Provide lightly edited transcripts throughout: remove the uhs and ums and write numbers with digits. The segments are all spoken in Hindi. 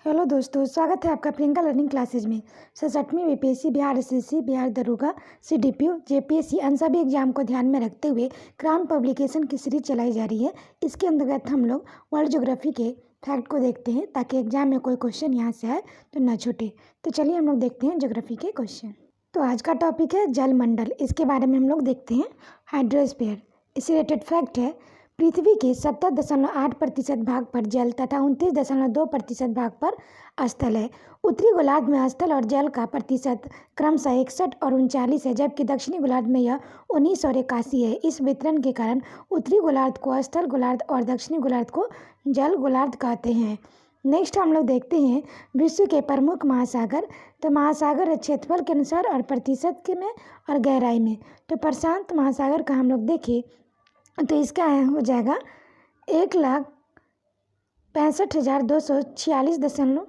हेलो दोस्तों, स्वागत है आपका प्रियंका लर्निंग क्लासेज में। 67वीं बीपीएससी, बिहार एसएससी, बिहार दरोगा, सीडीपीओ, जेपीएससी इन सभी एग्जाम को ध्यान में रखते हुए क्राउन पब्लिकेशन की सीरीज चलाई जा रही है। इसके अंतर्गत हम लोग वर्ल्ड ज्योग्राफी के फैक्ट को देखते हैं ताकि एग्जाम में कोई क्वेश्चन यहाँ से आए तो ना छूटे। तो चलिए हम लोग देखते हैं ज्योग्राफी के क्वेश्चन। तो आज का टॉपिक है जलमंडल। इसके बारे में हम लोग देखते हैं हाइड्रोस्फीयर। इससे रिलेटेड फैक्ट है, पृथ्वी के 70.8% भाग पर जल तथा 29.2% भाग पर स्थल है। उत्तरी गोलार्ध में स्थल और जल का प्रतिशत क्रमशः 61 और 39 है, जबकि दक्षिणी गोलार्ध में यह 19 और 81 है। इस वितरण के कारण उत्तरी गोलार्ध को स्थल गोलार्ध और दक्षिणी गोलार्ध को जल गोलार्ध कहते हैं। नेक्स्ट हम लोग देखते हैं विश्व के प्रमुख महासागर। तो महासागर क्षेत्रफल के अनुसार और प्रतिशत के में और गहराई में। तो प्रशांत महासागर का हम लोग देखें तो इसका हो जाएगा 1,65,246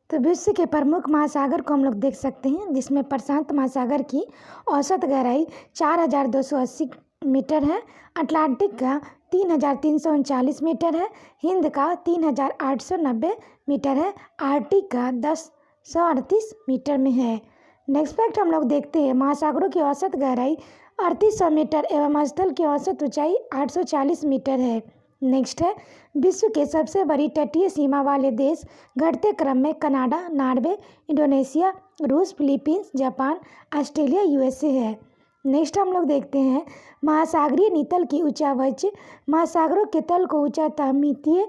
तो विश्व के प्रमुख महासागर को हम लोग देख सकते हैं, जिसमें प्रशांत महासागर की औसत गहराई 4,280 मीटर है, अटलांटिक का 3,339 मीटर है, हिंद का 3,890 मीटर है, आर्कटिक का 1038 मीटर में है। नेक्स्ट फैक्ट हम लोग देखते हैं, महासागरों की औसत गहराई 3800 मीटर एवं स्थल की औसत ऊंचाई 840 मीटर है। नेक्स्ट है, विश्व के सबसे बड़ी तटीय सीमा वाले देश घटते क्रम में कनाडा, नॉर्वे, इंडोनेशिया, रूस, फिलीपींस, जापान, ऑस्ट्रेलिया, यूएसए है। नेक्स्ट हम लोग देखते हैं महासागरीय नितल की ऊंचाई। महासागरों के तल को ऊंचातामितीय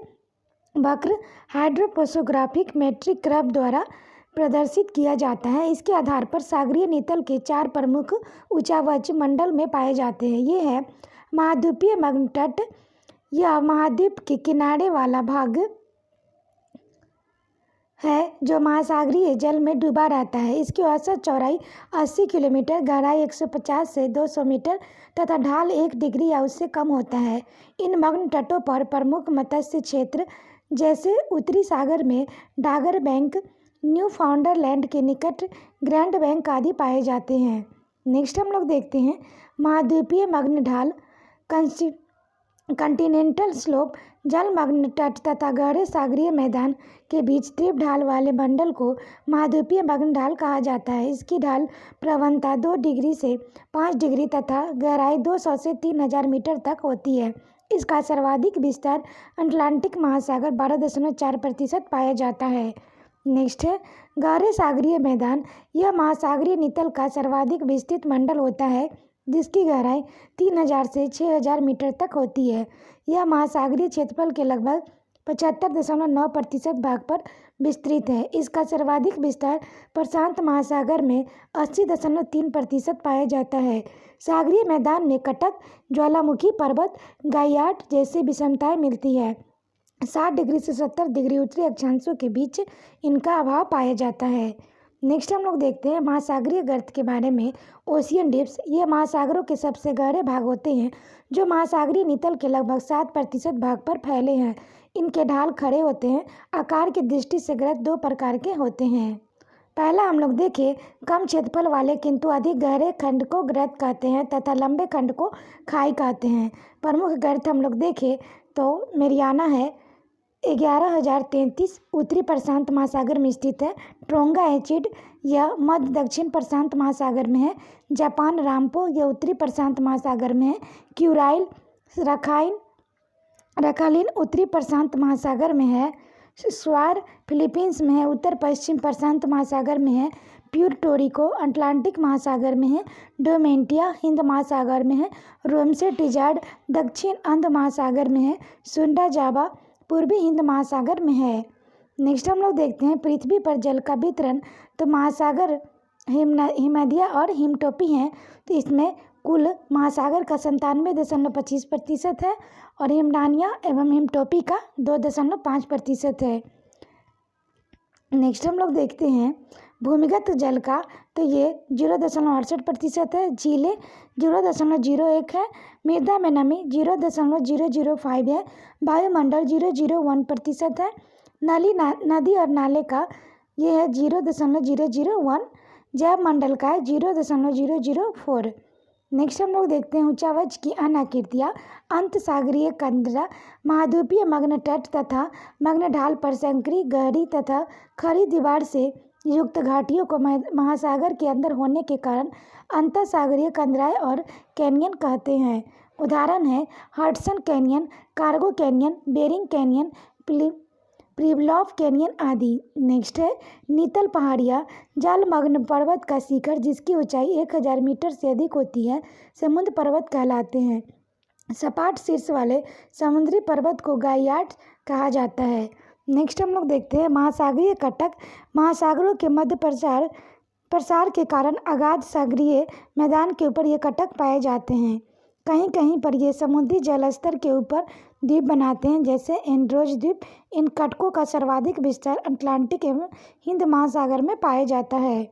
वक्र हाइड्रोपोसोग्राफिक मेट्रिक कर्व द्वारा प्रदर्शित किया जाता है। इसके आधार पर सागरीय नितल के 4 प्रमुख ऊंचावच मंडल में पाए जाते हैं। ये है महाद्वीपीय मग्न तट, यह महाद्वीप के किनारे वाला भाग है जो महासागरीय जल में डूबा रहता है। इसकी औसत चौड़ाई 80 किलोमीटर, गहराई 150 से 200 मीटर तथा ढाल 1 डिग्री या उससे कम होता है। इन मग्न तटों पर प्रमुख मत्स्य क्षेत्र जैसे उत्तरी सागर में डागर बैंक, न्यू फाउंडरलैंड के निकट ग्रैंड बैंक आदि पाए जाते हैं। नेक्स्ट हम लोग देखते हैं महाद्वीपीय मग्न ढाल। कंटिनेंटल स्लोप जलमग्न तट तथा गहरे सागरीय मैदान के बीच तीव्र ढाल वाले मंडल को महाद्वीपीय मग्न ढाल कहा जाता है। इसकी ढाल प्रवणता 2 डिग्री से 5 डिग्री तथा गहराई 200 से 3,000 मीटर तक होती है। इसका सर्वाधिक विस्तार अटलांटिक महासागर 12.4% पाया जाता है। नेक्स्ट है गहरे सागरीय मैदान। यह महासागरीय नितल का सर्वाधिक विस्तृत मंडल होता है, जिसकी गहराई 3,000 से 6,000 मीटर तक होती है। यह महासागरीय क्षेत्रफल के लगभग 75.9% भाग पर विस्तृत है। इसका सर्वाधिक विस्तार प्रशांत महासागर में 80.3% पाया जाता है। सागरीय मैदान में कटक, ज्वालामुखी पर्वत, गाइयाट जैसी विषमताएं मिलती है। 60 डिग्री से 70 डिग्री उत्तरी अक्षांशों के बीच इनका अभाव पाया जाता है। नेक्स्ट हम लोग देखते हैं महासागरीय गर्त के बारे में। ओशियन डिप्स, ये महासागरों के सबसे गहरे भाग होते हैं जो महासागरीय नितल के लगभग 7% भाग पर फैले हैं। इनके ढाल खड़े होते हैं। आकार की दृष्टि से गर्त 2 प्रकार के होते हैं। पहला हम लोग देखें, कम क्षेत्रफल वाले किंतु अधिक गहरे खंड को गर्त कहते हैं तथा लंबे खंड को खाई कहते हैं। प्रमुख गर्त हम लोग देखें तो मेरियाना है, 11,033 उत्तरी प्रशांत महासागर में स्थित है। ट्रोंगा एचिड यह मध्य दक्षिण प्रशांत महासागर में है। जापान रामपो यह उत्तरी प्रशांत महासागर में है। क्यूराइल रखालिन उत्तरी प्रशांत महासागर में है। स्वार फिलीपींस में है, उत्तर पश्चिम प्रशांत महासागर में है। प्यूर्टोरिको अटलांटिक महासागर में है। डोमेंटिया हिंद महासागर में है। रोमसे टिजार्ड दक्षिण अंध महासागर में है। सुंडा जावा पूर्वी हिंद महासागर में है। नेक्स्ट हम लोग देखते हैं पृथ्वी पर जल का वितरण। तो महासागर हिमनदियाँ और हिमटोपी हैं। तो इसमें कुल महासागर का 97.25% है और हिमनदियाँ एवं हिमटोपी का 2.5% है। नेक्स्ट हम लोग देखते हैं भूमिगत जल का। तो ये 0.68% है। झीलें 0.01 है। मृदा में नमी 0.005 है। वायुमंडल 0.01% है। नदी और नाले का ये है 0.001। जैव मंडल का है 0.004। नेक्स्ट हम लोग देखते हैं उच्चावच की अन्य आकृतियाँ। अंत सागरीय कंदरा, महाद्वीपीय मग्न तट तथा मग्न ढाल पर संकरी गहरी तथा खड़ी दीवार से युक्त घाटियों को महासागर के अंदर होने के कारण अंतर सागरीय कंदराएँ और कैनियन कहते हैं। उदाहरण है Hudson Canyon, Cargo Canyon, Bering Canyon, Pribilof Canyon आदि। नेक्स्ट है नीतल पहाड़ियाँ, जलमग्न पर्वत का शिखर जिसकी ऊंचाई 1000 मीटर से अधिक होती है समुद्र पर्वत कहलाते हैं। सपाट शीर्ष वाले समुद्री पर्वत को गाइयार्ड कहा जाता है। नेक्स्ट हम लोग देखते हैं महासागरीय कटक। महासागरों के मध्य प्रसार के कारण अगाध सागरीय मैदान के ऊपर ये कटक पाए जाते हैं। कहीं कहीं पर ये समुद्री जल स्तर के ऊपर द्वीप बनाते हैं, जैसे एंड्रोज द्वीप। इन कटकों का सर्वाधिक विस्तार अटलांटिक एवं हिंद महासागर में पाया जाता है।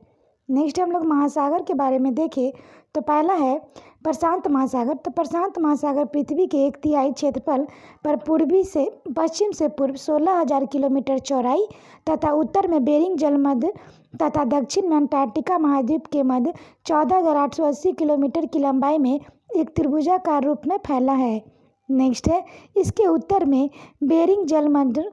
नेक्स्ट हम लोग महासागर के बारे में देखें तो पहला है प्रशांत महासागर। तो प्रशांत महासागर पृथ्वी के 1/3 क्षेत्रफल पर पूर्वी से पश्चिम से पूर्व 16,000 किलोमीटर चौड़ाई तथा उत्तर में बेरिंग जलमध्य तथा दक्षिण में अंटार्कटिका महाद्वीप के मध्य 14,880 किलोमीटर की लंबाई में एक त्रिभुजाकार रूप में फैला है। नेक्स्ट है इसके उत्तर में बेरिंग जलमध्य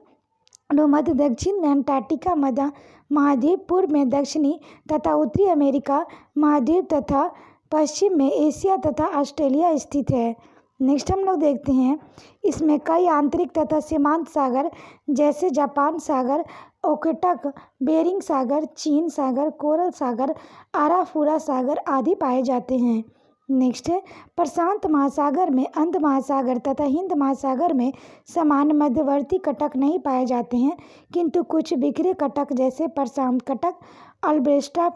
भूमध्य, दक्षिण में अंटार्कटिका महाद्वीप, पूर्व में दक्षिणी तथा उत्तरी अमेरिका महाद्वीप तथा पश्चिम में एशिया तथा ऑस्ट्रेलिया स्थित है। नेक्स्ट हम लोग देखते हैं इसमें कई आंतरिक तथा सीमांत सागर जैसे जापान सागर, ओखोटक, बेरिंग सागर, चीन सागर, कोरल सागर, आराफुरा सागर आदि पाए जाते हैं। नेक्स्ट है प्रशांत महासागर में अंध महासागर तथा हिंद महासागर में समान मध्यवर्ती कटक नहीं पाए जाते हैं, किंतु कुछ बिखरे कटक जैसे प्रशांत कटक, अल्बर्टा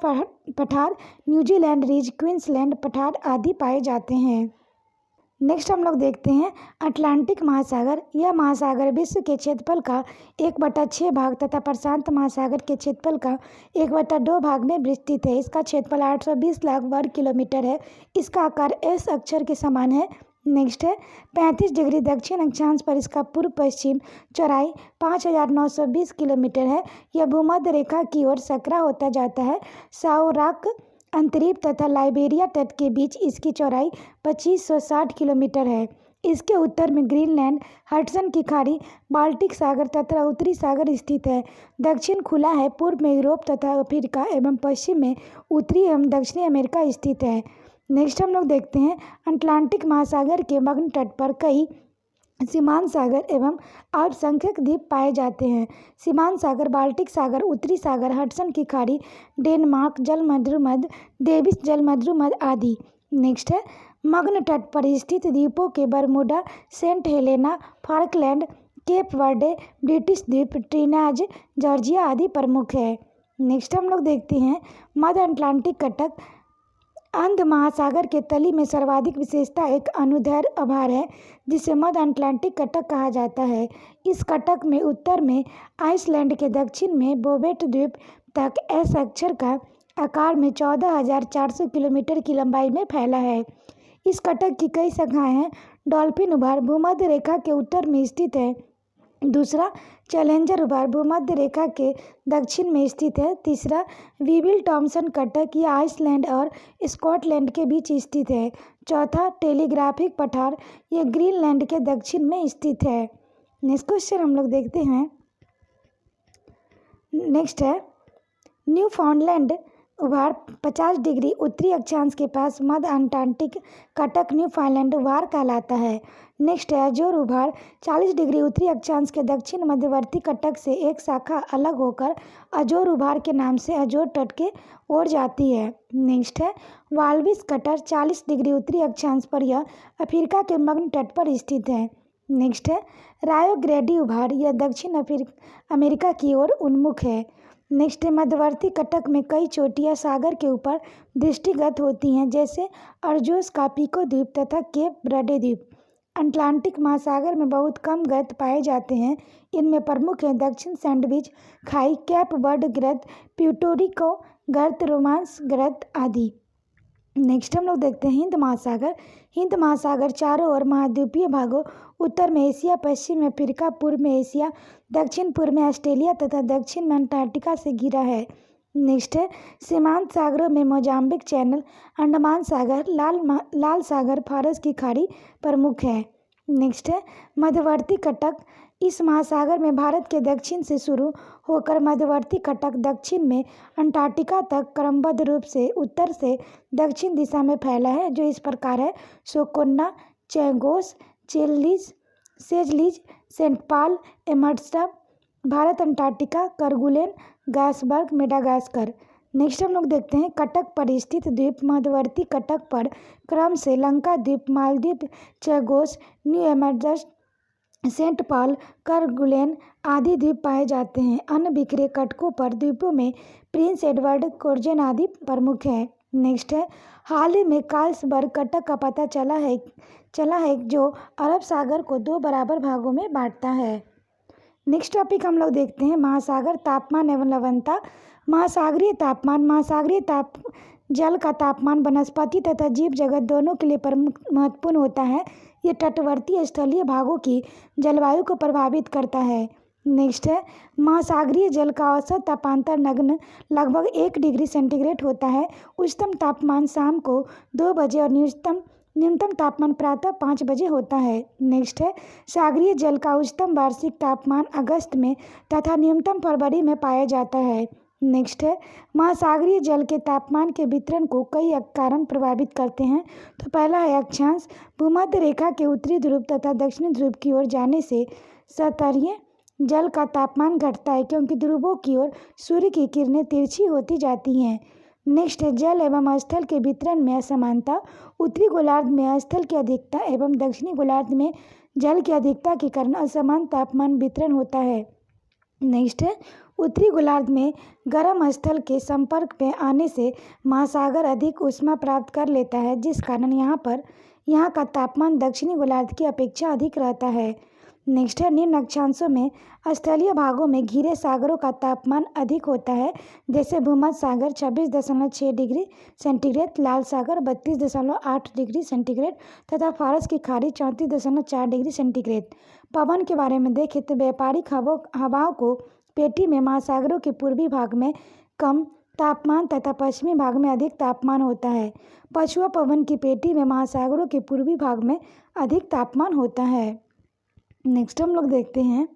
पठार, न्यूजीलैंड रिज, क्वींसलैंड पठार आदि पाए जाते हैं। नेक्स्ट हम लोग देखते हैं अटलांटिक महासागर। यह महासागर विश्व के क्षेत्रफल का 1/6 भाग तथा प्रशांत महासागर के क्षेत्रफल का 1/2 भाग में विस्तृत है। इसका क्षेत्रफल 820 लाख वर्ग किलोमीटर है। इसका आकार एस अक्षर के समान है। नेक्स्ट है 35 डिग्री दक्षिण अक्षांश पर इसका पूर्व पश्चिम चौड़ाई 5,920 किलोमीटर है। यह भूमध्य रेखा की ओर सकरा होता जाता है। साउराक अंतरीप तथा लाइबेरिया तट के बीच इसकी चौड़ाई 2560 किलोमीटर है। इसके उत्तर में ग्रीनलैंड, हडसन की खाड़ी, बाल्टिक सागर तथा उत्तरी सागर स्थित है। दक्षिण खुला है, पूर्व में यूरोप तथा अफ्रीका एवं पश्चिम में उत्तरी एवं दक्षिणी अमेरिका स्थित है। नेक्स्ट हम लोग देखते हैं अटलांटिक महासागर के मग्न तट पर कई सीमांत सागर एवं अल्पसंख्यक द्वीप पाए जाते हैं। सीमांत सागर बाल्टिक सागर, उत्तरी सागर, हडसन की खाड़ी, डेनमार्क जलमध्रुमध्य, डेविस जलमध्रुमध्य आदि। नेक्स्ट है मग्न तट पर स्थित द्वीपों के Bermuda, Saint Helena, Falkland, Cape Verde, British द्वीप, ट्रिनिडाद, जॉर्जिया आदि प्रमुख है। नेक्स्ट हम लोग देखते हैं मध्य अटलांटिक कटक। अंध महासागर के तली में सर्वाधिक विशेषता एक अनुदैर्घ्य आभार है, जिसे मध्य अटलांटिक कटक कहा जाता है। इस कटक में उत्तर में आइसलैंड के दक्षिण में बोवेट द्वीप तक एस अक्षर का आकार में 14,400 किलोमीटर की लंबाई में फैला है। इस कटक की कई शाखाएं हैं। डॉल्फिन उभार भूमध्य रेखा के उत्तर में स्थित है। दूसरा चैलेंजर उभार भूमध्य रेखा के दक्षिण में स्थित है। तीसरा वीविल टॉमसन कटक, यह आइसलैंड और स्कॉटलैंड के बीच स्थित है। चौथा टेलीग्राफिक पठार, यह ग्रीनलैंड के दक्षिण में स्थित है। नेक्स्ट क्वेश्चन हम लोग देखते हैं। नेक्स्ट है न्यू फाउंडलैंड उभार 50 डिग्री उत्तरी अक्षांश के पास मध्य अंटार्कटिक कटक न्यू फाउंडलैंड उभार कहलाता है। नेक्स्ट है अजोर उभार 40 डिग्री उत्तरी अक्षांश के दक्षिण मध्यवर्ती कटक से एक शाखा अलग होकर अजोर उभार के नाम से अजोर तट के ओर जाती है। नेक्स्ट है वाल्विस कटर 40 डिग्री उत्तरी अक्षांश पर, यह अफ्रीका के मग्न तट पर स्थित है। नेक्स्ट है रायो ग्रेडी उभार, यह दक्षिण अमेरिका की ओर उन्मुख है। नेक्स्ट है मध्यवर्ती कटक में कई चोटियाँ सागर के ऊपर दृष्टिगत होती हैं, जैसे अर्जोस का पिको द्वीप तथा केप ब्रडे द्वीप। अटलांटिक महासागर में बहुत कम गर्त पाए जाते हैं। इनमें प्रमुख हैं दक्षिण सैंडविच खाई, कैप बर्ड गर्त, प्यूर्टोरिको गर्त, रोमांस गर्त आदि। नेक्स्ट हम लोग देखते हैं हिंद महासागर। हिंद महासागर चारों ओर महाद्वीपीय भागों, उत्तर में एशिया, पश्चिम में अफ्रीका, पूर्व में एशिया, दक्षिण पूर्व में ऑस्ट्रेलिया तथा दक्षिण में अंटार्कटिका से घिरा है। नेक्स्ट है सीमांत सागरों में मोजाम्बिक चैनल, अंडमान सागर, लाल सागर, फारस की खाड़ी प्रमुख है। नेक्स्ट है मध्यवर्ती कटक। इस महासागर में भारत के दक्षिण से शुरू होकर मध्यवर्ती कटक दक्षिण में अंटार्कटिका तक क्रमबद्ध रूप से उत्तर से दक्षिण दिशा में फैला है, जो इस प्रकार है: सोकोन्ना, Chagos, Seychelles, Saint Paul, Emerson, Bharat Antarctica, Kerguelen, Gaussberg, Madagascar. Next हम लोग देखते हैं कटक पर स्थित द्वीप। मध्यवर्ती कटक पर क्रम से लंका द्वीप, Maldives, Chagos, New Emerson, Saint Paul, Kerguelen आदि द्वीप पाए जाते हैं। अन्य बिखरे कटकों पर द्वीपों में प्रिंस एडवर्ड, कोर्जेन आदि प्रमुख हैं। नेक्स्ट है हाल ही में कार्लसबर्ग कटक का पता चला है जो अरब सागर को 2 बराबर भागों में बांटता है। नेक्स्ट टॉपिक हम लोग देखते हैं महासागर तापमान एवं लवणता। महासागरीय जल का तापमान वनस्पति तथा जीव जगत दोनों के लिए प्रमुख महत्वपूर्ण होता है। ये तटवर्ती स्थलीय भागों की जलवायु को प्रभावित करता है। नेक्स्ट है महासागरीय जल का औसत तापांतर नग्न लगभग 1 डिग्री सेंटीग्रेड होता है। उच्चतम तापमान शाम को 2 बजे और न्यूनतम तापमान प्रातः 5 बजे होता है। नेक्स्ट है सागरीय जल का उच्चतम वार्षिक तापमान अगस्त में तथा न्यूनतम फरवरी में पाया जाता है। नेक्स्ट है महासागरीय जल के तापमान के वितरण को कई कारण प्रभावित करते हैं। तो पहला है अक्षांश। भूमध्य रेखा के उत्तरी ध्रुव तथा दक्षिणी ध्रुव की ओर जाने से सतहीय जल का तापमान घटता है, क्योंकि ध्रुवों की ओर सूर्य की किरणें तिरछी होती जाती हैं। नेक्स्ट है जल एवं स्थल के वितरण में असमानता। उत्तरी गोलार्ध में स्थल की अधिकता एवं दक्षिणी गोलार्ध में जल की अधिकता के कारण असमान तापमान वितरण होता है। नेक्स्ट है उत्तरी गोलार्ध में गर्म स्थल के संपर्क में आने से महासागर अधिक ऊष्मा प्राप्त कर लेता है, जिस कारण यहाँ का तापमान दक्षिणी गोलार्ध की अपेक्षा अधिक रहता है। नेक्स्ट है निम्न अक्षांशों में स्थलीय भागों में घिरे सागरों का तापमान अधिक होता है, जैसे भूमध्य सागर 26.6 डिग्री सेंटीग्रेड, लाल सागर 32.8 डिग्री सेंटीग्रेड तथा फारस की खाड़ी 34.4 डिग्री सेंटीग्रेड। पवन के बारे में देखें तो व्यापारिक हवाओं को पेटी में महासागरों के पूर्वी भाग में कम तापमान तथा पश्चिमी भाग में अधिक तापमान होता है। पछुआ पवन की पेटी में महासागरों के पूर्वी भाग में अधिक तापमान होता है। नेक्स्ट हम लोग देखते हैं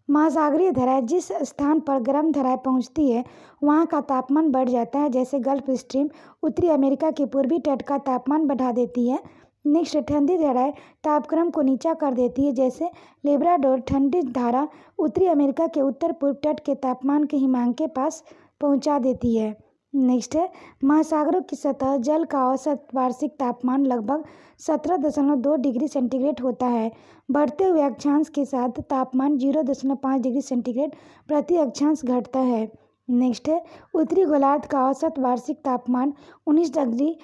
महासागरीय धाराएं। जिस स्थान पर गर्म धाराएं पहुंचती है वहां का तापमान बढ़ जाता है, जैसे गल्फ स्ट्रीम उत्तरी अमेरिका के पूर्वी तट का तापमान बढ़ा देती है। नेक्स्ट ठंडी धाराएं तापक्रम को नीचा कर देती है, जैसे लेब्राडोर ठंडी धारा उत्तरी अमेरिका के उत्तर पूर्व तट के तापमान के हिमांक के पास पहुंचा देती है। नेक्स्ट है महासागरों की सतह जल का औसत वार्षिक तापमान लगभग 17.2 डिग्री सेंटीग्रेड होता है। बढ़ते हुए अक्षांश के साथ तापमान 0.5 डिग्री सेंटीग्रेड प्रति अक्षांश घटता है। नेक्स्ट है उत्तरी गोलार्ध का औसत वार्षिक तापमान 19 डिग्री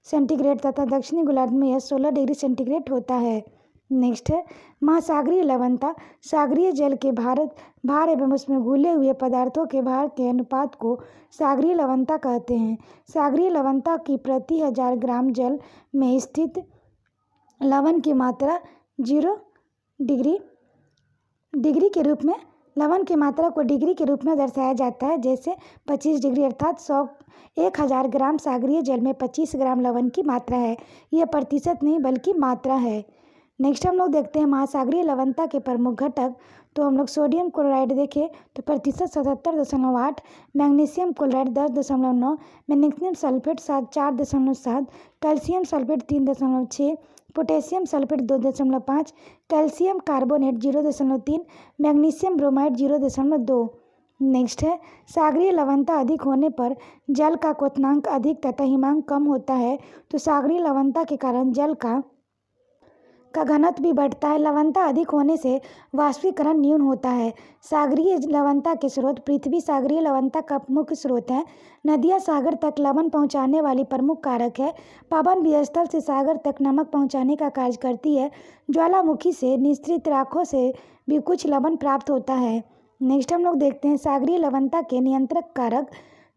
सेंटीग्रेड तथा दक्षिणी गोलार्ध में यह 16 डिग्री सेंटीग्रेड होता है। नेक्स्ट है महासागरीय लवणता। सागरीय जल के भार एवं उसमें घुले हुए पदार्थों के भार के अनुपात को सागरीय लवणता कहते हैं। सागरीय लवणता की प्रति 1000 ग्राम जल में स्थित लवण की मात्रा 0 डिग्री के रूप में लवण की मात्रा को डिग्री के रूप में दर्शाया जाता है, जैसे 25 डिग्री अर्थात 1000 ग्राम सागरीय जल में 25 ग्राम लवण की मात्रा है। यह प्रतिशत नहीं बल्कि मात्रा है। नेक्स्ट हम लोग देखते हैं महासागरीय लवणता के प्रमुख घटक। तो हम लोग सोडियम क्लोराइड देखें तो प्रतिशत 77.8, magnesium chloride 10.9, magnesium sulphate 4.7, calcium sulphate 3.6, potassium sulphate 2.5, calcium carbonate 0.3, magnesium bromide 0.2। Next है सागरीय लवणता अधिक होने पर जल का क्वथनांक अधिक तथा हिमांक कम होता है। तो सागरीय लवणता के कारण जल का घनत्व भी बढ़ता है। लवणता अधिक होने से वाष्पीकरण न्यून होता है। सागरीय लवणता के स्रोत। पृथ्वी सागरीय लवणता का मुख्य स्रोत है। नदियाँ सागर तक लवण पहुँचाने वाली प्रमुख कारक है। पवन भी स्थल से सागर तक नमक पहुँचाने का कार्य करती है। ज्वालामुखी से निःसृत राखों से भी कुछ लवण प्राप्त होता है। नेक्स्ट हम लोग देखते हैं सागरीय लवणता के नियंत्रक कारक।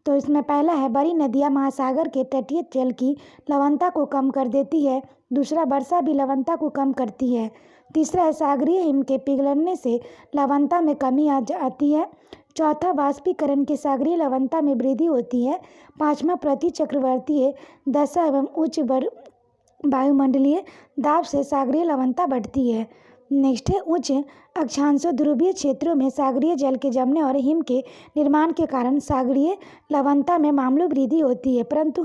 तो इसमें पहला है बड़ी नदियाँ महासागर के तटीय जल की लवणता को कम कर देती है। दूसरा वर्षा भी लवणता को कम करती है। तीसरा है सागरीय हिम के पिघलने से लवणता में कमी आ जाती है। चौथा, वाष्पीकरण के सागरीय लवणता में वृद्धि होती है। पाँचवा, प्रति चक्रवर्तीय दशा एवं उच्च वायुमंडलीय दाब से सागरीय लवणता बढ़ती है। नेक्स्ट है, उच्च अक्षांशों ध्रुवीय क्षेत्रों में सागरीय जल के जमने और हिम के निर्माण के कारण सागरीय लवणता में मामूली वृद्धि होती है, परंतु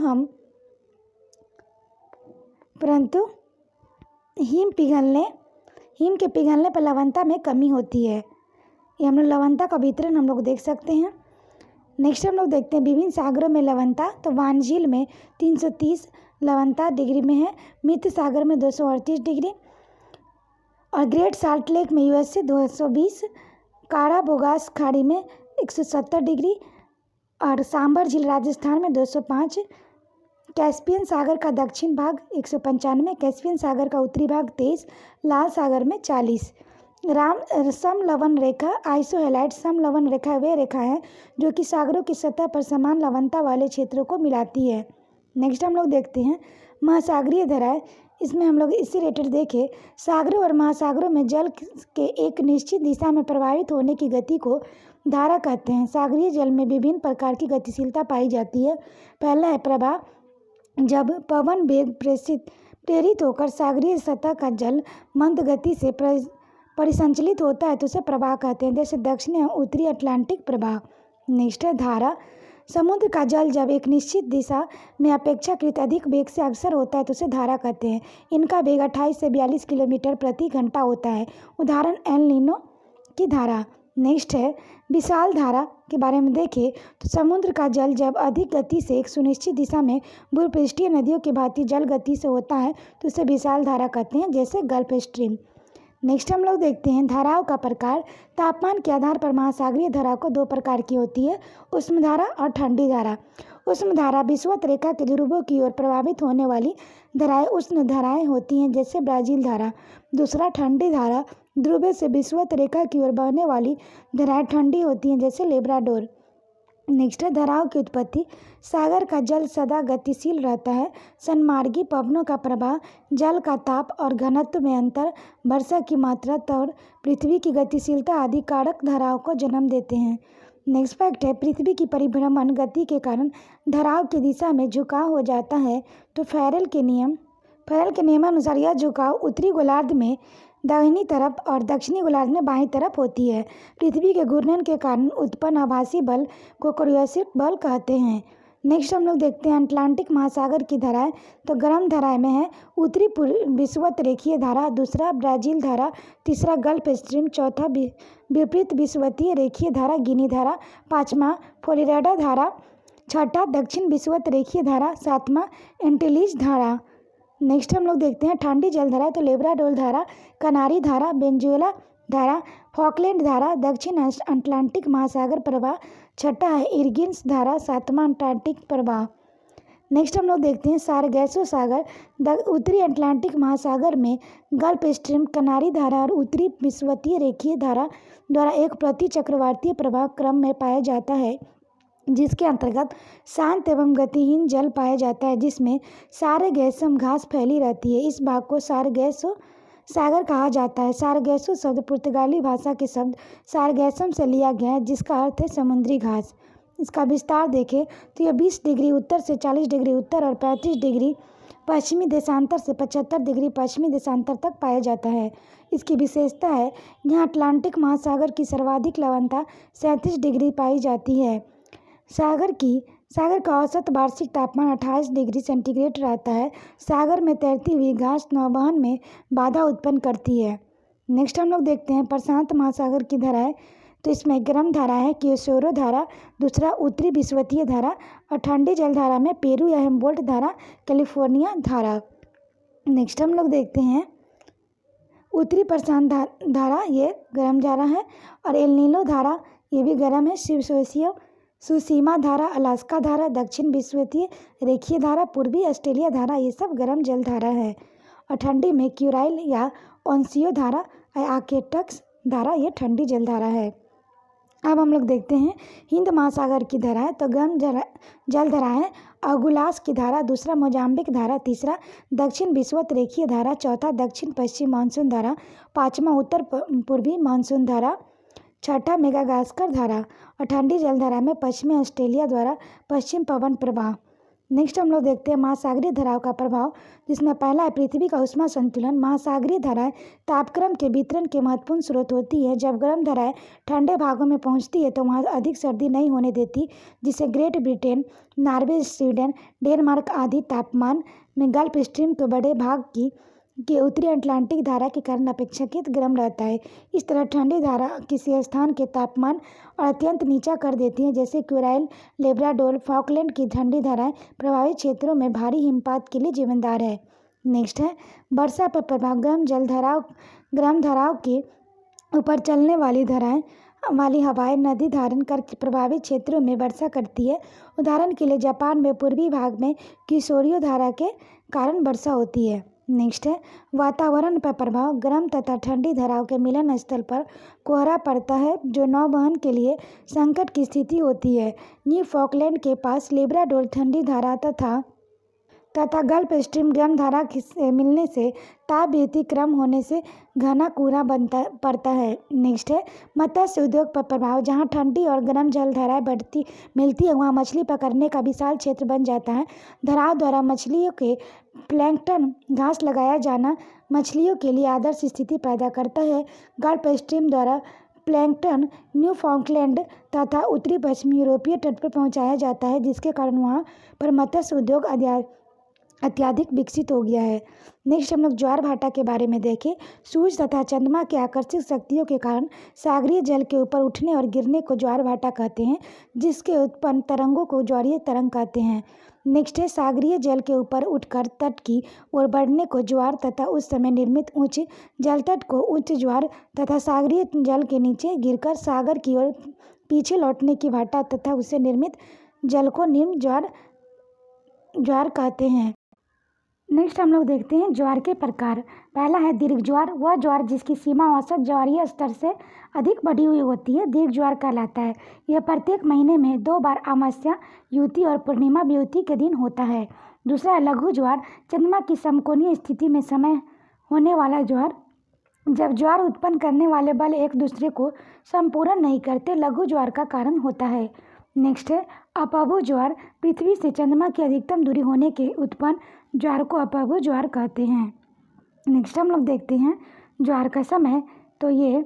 हिम के पिघलने पर लवणता में कमी होती है। ये हम लोग लवणता का वितरण हम लोग देख सकते हैं। नेक्स्ट हम लोग देखते हैं विभिन्न सागरों में लवणता। तो वान झील में 330 लवणता डिग्री में है, मित्र सागर में 238 डिग्री, और ग्रेट साल्ट लेक में यूएस से 220, काराबोगास खाड़ी में 170 डिग्री, और सांबर झील राजस्थान में 205, कैस्पियन सागर का दक्षिण भाग 195, कैस्पियन सागर का उत्तरी भाग 23, लाल सागर में 40। समलवण रेखा आइसोहेलाइट समलवण रेखा वे रेखा है जो कि सागरों की सतह पर समान लवणता वाले क्षेत्रों को मिलाती है। नेक्स्ट हम लोग देखते हैं महासागरीय धाराएं। इसमें हम लोग इससे रिलेटेड देखें, सागरों और महासागरों में जल के एक निश्चित दिशा में प्रवाहित होने की गति को धारा कहते हैं। सागरीय जल में विभिन्न प्रकार की गतिशीलता पाई जाती है। पहला है प्रवाह। जब पवन वेग प्रेरित होकर सागरीय सतह का जल मंद गति से परिसंचलित होता है तो उसे प्रवाह कहते हैं, जैसे दक्षिणी एवं उत्तरी अटलांटिक प्रवाह। नेक्स्ट है धारा। समुद्र का जल जब एक निश्चित दिशा में अपेक्षाकृत अधिक वेग से अग्रसर होता है तो उसे धारा कहते हैं। इनका वेग 28 से 42 किलोमीटर प्रति घंटा होता है। उदाहरण एल नीनो की धारा। नेक्स्ट है विशाल धारा के बारे में देखें तो समुद्र का जल जब अधिक गति से एक सुनिश्चित दिशा में भूपृष्ठीय नदियों की भांति जल गति से होता है तो उसे विशाल धारा कहते हैं, जैसे गल्फ स्ट्रीम। नेक्स्ट हम लोग देखते हैं धाराओं का प्रकार। तापमान के आधार पर महासागरीय धारा को दो प्रकार की होती है, उष्ण धारा और ठंडी धारा। उष्ण धारा विषुवत रेखा के ध्रुवों की ओर प्रभावित होने वाली धाराएं उष्ण धाराएं होती हैं, जैसे ब्राज़ील धारा। दूसरा, ठंडी धारा ध्रुव से विषुवत रेखा की ओर बहने वाली धाराएं ठंडी होती हैं, जैसे लेब्राडोर। नेक्स्ट है धाराओं की उत्पत्ति। सागर का जल सदा गतिशील रहता है। सन्मार्गी पवनों का प्रवाह, जल का ताप और घनत्व में अंतर, वर्षा की मात्रा और पृथ्वी की गतिशीलता आदि कारक धाराओं को जन्म देते हैं। नेक्स्ट फैक्ट है पृथ्वी की परिभ्रमण गति के कारण धाराओं की दिशा में झुकाव हो जाता है। तो फेरल के नियमानुसार यह झुकाव उत्तरी गोलार्ध में दाहिनी तरफ और दक्षिणी गोलार्ध में बाईं तरफ होती है। पृथ्वी के घूर्णन के कारण उत्पन्न आभासी बल को कोरियोसिक बल कहते हैं। नेक्स्ट हम लोग देखते हैं अटलांटिक महासागर की धाराएं। तो गर्म धाराएं में है उत्तरी विषुवत रेखीय धारा, दूसरा ब्राज़ील धारा, तीसरा गल्फ स्ट्रीम, चौथा विपरीत विषुवतीय रेखीय धारा गिनी धारा, पाँचवा फ्लोरिडा धारा, छठा दक्षिण विषुवत रेखीय धारा, सातवां एंटिलीज धारा। नेक्स्ट हम लोग देखते हैं ठंडी जलधारा। तो लेब्राडोर धारा, कनारी धारा, वेनेजुएला धारा, फॉकलैंड धारा, दक्षिण अटलांटिक महासागर प्रवाह, छठा है इरगिन्स धारा, सातवां अंटार्कटिक प्रवाह। नेक्स्ट हम लोग देखते हैं सारगैसो सागर। उत्तरी अटलांटिक महासागर में गल्फ स्ट्रीम, कनारी धारा और उत्तरी विषुवतीय रेखीय धारा द्वारा एक प्रति चक्रवातीय प्रवाह क्रम में पाया जाता है, जिसके अंतर्गत शांत एवं गतिहीन जल पाया जाता है, जिसमें सारगैसम घास फैली रहती है। इस भाग को सारगैसो सागर कहा जाता है। सारगैसो शब्द पुर्तगाली भाषा के शब्द सारगैसम से लिया गया है, जिसका अर्थ है समुद्री घास। इसका विस्तार देखें तो यह 20 डिग्री उत्तर से 40 डिग्री उत्तर और 35 डिग्री पश्चिमी देशांतर से 75 डिग्री पश्चिमी देशांतर तक पाया जाता है। इसकी विशेषता है यहाँ अटलांटिक महासागर की सर्वाधिक लवणता 37 डिग्री पाई जाती है। सागर का औसत वार्षिक तापमान 28 डिग्री सेंटीग्रेड रहता है। सागर में तैरती हुई घास नौवहन में बाधा उत्पन्न करती है। नेक्स्ट हम लोग देखते हैं प्रशांत महासागर की धाराएं। तो इसमें गर्म धारा है क्योसोरो धारा, दूसरा उत्तरी विषुवतीय धारा, और ठंडी जलधारा में पेरू या हेम्बोल्ट धारा, कैलिफोर्निया धारा। नेक्स्ट हम लोग देखते हैं उत्तरी प्रशांत धारा, ये गर्म धारा है, और एल नीनो धारा ये भी गर्म है। सुसीमा धारा, अलास्का धारा, दक्षिण विषुवतीय रेखीय धारा, पूर्वी ऑस्ट्रेलिया धारा, ये सब गर्म जल धारा है। और ठंडी में क्यूराइल या ओंसियो धारा, आकेटक्स धारा, ये ठंडी जल धारा है। अब हम लोग देखते हैं हिंद महासागर की धारा है। तो गर्म जल धारा है अगुलास की धारा, दूसरा मोजाम्बिक धारा, तीसरा दक्षिण विषुवत रेखीय धारा, चौथा दक्षिण पश्चिम मानसून धारा, पाँचवा उत्तर पूर्वी मानसून धारा, छठा मेडागास्कर धारा और ठंडी जलधारा में पश्चिमी ऑस्ट्रेलिया द्वारा पश्चिम पवन प्रवाह। नेक्स्ट हम लोग देखते हैं महासागरीय धाराओं का प्रभाव, जिसमें पहला है पृथ्वी का उष्मा संतुलन। महासागरीय धाराएं तापक्रम के वितरण के महत्वपूर्ण स्रोत होती है। जब गर्म धाराएं ठंडे भागों में पहुंचती है तो वहां अधिक सर्दी नहीं होने देती, जिससे great Britain, Norway, Sweden, Denmark आदि तापमान में गल्फ स्ट्रीम के बड़े भाग के उत्तरी अटलांटिक धारा के कारण अपेक्षाकृत गर्म रहता है। इस तरह ठंडी धारा किसी स्थान के तापमान और अत्यंत नीचा कर देती हैं, जैसे कुराइल, लेब्राडोर, फॉकलैंड की ठंडी धाराएं प्रभावित क्षेत्रों में भारी हिमपात के लिए जिम्मेदार है। नेक्स्ट है वर्षा पर प्रभाव। गर्म धाराओं के ऊपर चलने वाली हवाएं नदी धारण कर प्रभावित क्षेत्रों में वर्षा करती है। उदाहरण के लिए जापान में पूर्वी भाग में किशोरियो धारा के कारण वर्षा होती है। नेक्स्ट है वातावरण पर प्रभाव। गर्म तथा ठंडी धाराओं के मिलन स्थल पर कोहरा पड़ता है, जो नौवहन के लिए संकट की स्थिति होती है। न्यू फॉकलैंड के पास लेब्राडोर ठंडी धारा तथा गल्फ स्ट्रीम गर्म धारा से मिलने से ताप व्यतिक्रम होने से घना कोहरा पड़ता है। नेक्स्ट है मत्स्य उद्योग पर प्रभाव। जहाँ ठंडी और गर्म जलधाराएं मिलती है, वहाँ मछली पकड़ने का विशाल क्षेत्र बन जाता है। धाराओं द्वारा मछलियों के प्लैंकटन घास लगाया जाना मछलियों के लिए आदर्श स्थिति पैदा करता है। गल्फ स्ट्रीम द्वारा प्लैंकटन न्यूफाउंडलैंड तथा उत्तरी पश्चिमी यूरोपीय तट पर पहुँचाया जाता है, जिसके कारण वहाँ पर मत्स्य उद्योग अत्यधिक विकसित हो गया है। नेक्स्ट हम लोग ज्वार भाटा के बारे में देखें। सूरज तथा चंद्रमा की आकर्षक शक्तियों के कारण सागरीय जल के ऊपर उठने और गिरने को ज्वार भाटा कहते हैं, जिसके उत्पन्न तरंगों को ज्वारीय तरंग कहते हैं। नेक्स्ट है सागरीय जल के ऊपर उठकर तट की ओर बढ़ने को ज्वार तथा उस समय निर्मित उच्च जलतट को उच्च ज्वार तथा सागरीय जल के नीचे गिरकर सागर की ओर पीछे लौटने की भाटा तथा उससे निर्मित जल को निम्न ज्वार कहते हैं। नेक्स्ट हम लोग देखते हैं ज्वार के प्रकार। पहला है दीर्घ ज्वार। वह ज्वार जिसकी सीमा औसत ज्वारीय स्तर से अधिक बढ़ी हुई होती है दीर्घ ज्वार कहलाता है। यह प्रत्येक महीने में 2 बार अमावस्या युति और पूर्णिमा वियुति के दिन होता है। दूसरा है लघु ज्वार। चंद्रमा की समकोणीय स्थिति में समय होने वाला ज्वार। जब ज्वार उत्पन्न करने वाले बल एक दूसरे को संपूर्ण नहीं करते, लघु ज्वार का कारण होता है। नेक्स्ट है अपभू ज्वार। पृथ्वी से चंद्रमा की अधिकतम दूरी होने के उत्पन्न ज्वार को अपभू ज्वार कहते हैं। नेक्स्ट हम लोग देखते हैं ज्वार का समय। तो ये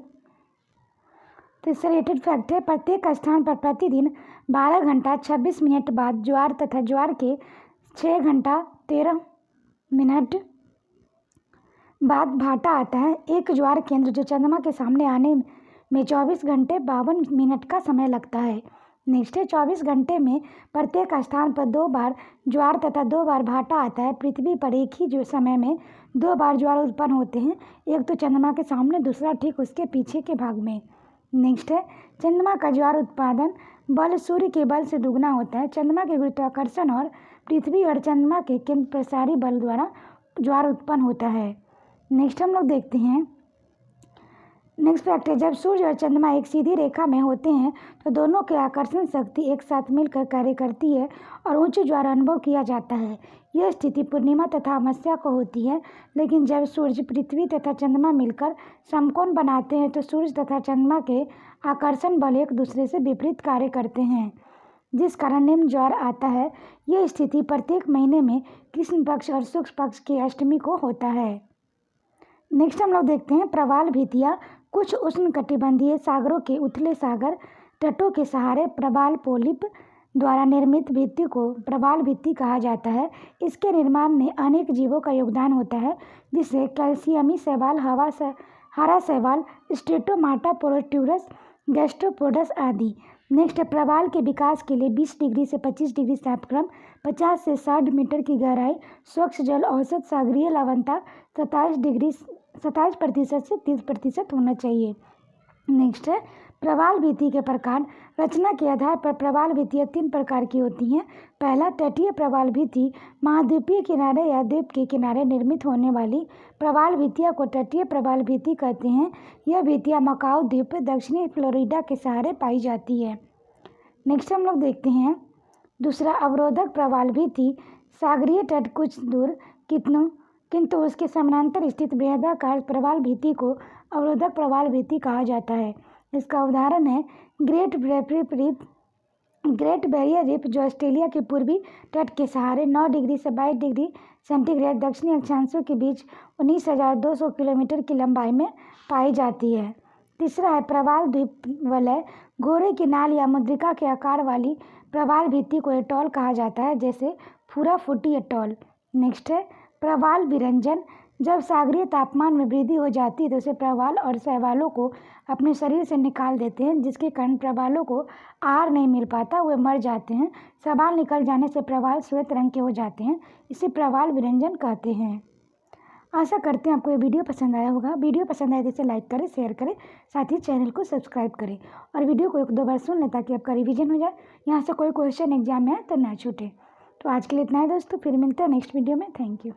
रेटेड फैक्ट है। प्रत्येक स्थान पर प्रतिदिन 12 घंटा 26 मिनट बाद ज्वार तथा ज्वार के 6 घंटा 13 मिनट बाद भाटा आता है। एक ज्वार केंद्र जो चंद्रमा के सामने आने में 24 घंटे 52 मिनट का समय लगता है। नेक्स्ट है 24 घंटे में प्रत्येक स्थान पर 2 बार ज्वार तथा 2 बार भाटा आता है। पृथ्वी पर एक ही जो समय में 2 बार ज्वार उत्पन्न होते हैं, एक तो चंद्रमा के सामने, दूसरा ठीक उसके पीछे के भाग में। नेक्स्ट है चंद्रमा का ज्वार उत्पादन बल सूर्य के बल से दुगना होता है। चंद्रमा के गुरुत्वाकर्षण और पृथ्वी और चंद्रमा के केंद्र प्रसारी बल द्वारा ज्वार उत्पन्न होता है। नेक्स्ट हम लोग देखते हैं नेक्स्ट फैक्ट है जब सूर्य और चंद्रमा एक सीधी रेखा में होते हैं तो दोनों की आकर्षण शक्ति एक साथ मिलकर कार्य करती है और उच्च ज्वार अनुभव किया जाता है। यह स्थिति पूर्णिमा तथा अमावस्या को होती है। लेकिन जब सूर्य, पृथ्वी तथा चंद्रमा मिलकर समकोण बनाते हैं तो सूर्य तथा चंद्रमा के आकर्षण बल एक दूसरे से विपरीत कार्य करते हैं, जिस कारण निम्न ज्वार आता है। यह स्थिति प्रत्येक महीने में कृष्ण पक्ष और शुक्ल पक्ष की अष्टमी को होता है। नेक्स्ट हम लोग देखते हैं प्रवाल भित्तियाँ। कुछ उष्णकटिबंधीय सागरों के उथले सागर तटों के सहारे प्रवाल पोलिप द्वारा निर्मित भित्ति को प्रवाल भित्ति कहा जाता है। इसके निर्माण में अनेक जीवों का योगदान होता है, जिससे कैल्शियमी शैवाल, हरा शैवाल, स्ट्रेटोमाटा, प्रोट्यूरस, गैस्ट्रोपोडस आदि। नेक्स्ट प्रवाल के विकास के लिए 20 डिग्री से 25 डिग्री तापक्रम, 50 से 60 मीटर की गहराई, स्वच्छ जल, औसत सागरीय लवणता 27% से 30% होना चाहिए। नेक्स्ट है प्रवाल भित्ति के प्रकार। रचना के आधार पर प्रवाल भित्तियाँ 3 प्रकार की होती हैं। पहला तटीय प्रवाल भित्ति। महाद्वीपीय किनारे या द्वीप के किनारे निर्मित होने वाली प्रवाल भित्तियाँ को तटीय प्रवाल भित्ति कहते हैं। यह भित्तियाँ मकाओ द्वीप, दक्षिणी फ्लोरिडा के सहारे पाई जाती है। नेक्स्ट हम लोग देखते हैं दूसरा अवरोधक प्रवाल भित्ति। सागरीय तट कुछ दूर किंतु उसके समानांतर स्थित बृहदाकार प्रवाल भित्ति को अवरोधक प्रवाल भित्ति कहा जाता है। इसका उदाहरण है ग्रेट बैरियर रीफ, जो ऑस्ट्रेलिया के पूर्वी तट के सहारे 9 डिग्री से 22 डिग्री सेंटीग्रेड दक्षिणी अक्षांशों के बीच 19,200 किलोमीटर की लंबाई में पाई जाती है। तीसरा है प्रवाल द्वीप वलय। घोड़े की नाल या मुद्रिका के आकार वाली प्रवाल भित्ति को एटॉल कहा जाता है, जैसे फुराफुटी एटॉल। नेक्स्ट है प्रवाल विरंजन। जब सागरीय तापमान में वृद्धि हो जाती है तो उसे प्रवाल और शैवालों को अपने शरीर से निकाल देते हैं, जिसके कारण प्रवालों को आहार नहीं मिल पाता, वे मर जाते हैं। शैवाल निकल जाने से प्रवाल श्वेत रंग के हो जाते हैं, इसे प्रवाल विरंजन कहते हैं। आशा करते हैं आपको ये वीडियो पसंद आया होगा। वीडियो पसंद आए तो इसे लाइक करें, शेयर करें, साथ ही चैनल को सब्सक्राइब करें और वीडियो को 1-2 बार सुन लें ताकि आपका रिवीजन हो जाए, यहाँ से कोई क्वेश्चन एग्जाम में आए तो ना छूटे। तो आज के लिए इतना है दोस्तों, फिर मिलते हैं नेक्स्ट वीडियो में। Thank you.